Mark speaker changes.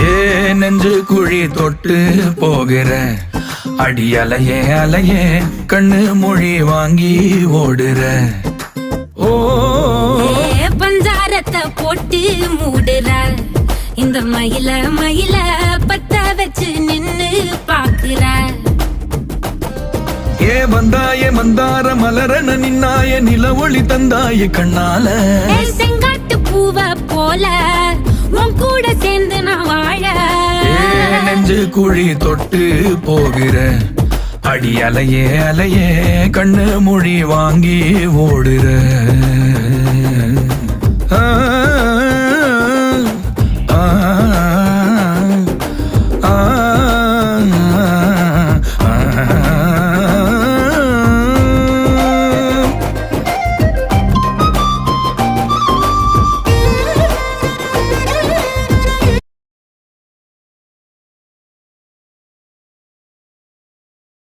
Speaker 1: ஏ நெஞ்சு குழி தொட்டு போகிற அடி அலையே அலையே கண்ணு மொழி வாங்கி ஓடுற. ஓ
Speaker 2: பஞ்சாரத்தை போட்டு மூடுற இந்த மயில மயில பத்த வச்சு நின்னு பாக்குற.
Speaker 1: ஏ வந்தாய மந்தார மலரன நின்னாய நில ஒளி தந்தாய கண்ணால.
Speaker 2: செங்காட்டு பூவ போல உன் கூட சேர்ந்து நான் வாழ.
Speaker 1: நெஞ்சு குழி தொட்டு போகிற அடி அலையே அலையே கண்ணு மொழி வாங்கி ஓடுற. ஆ ஆ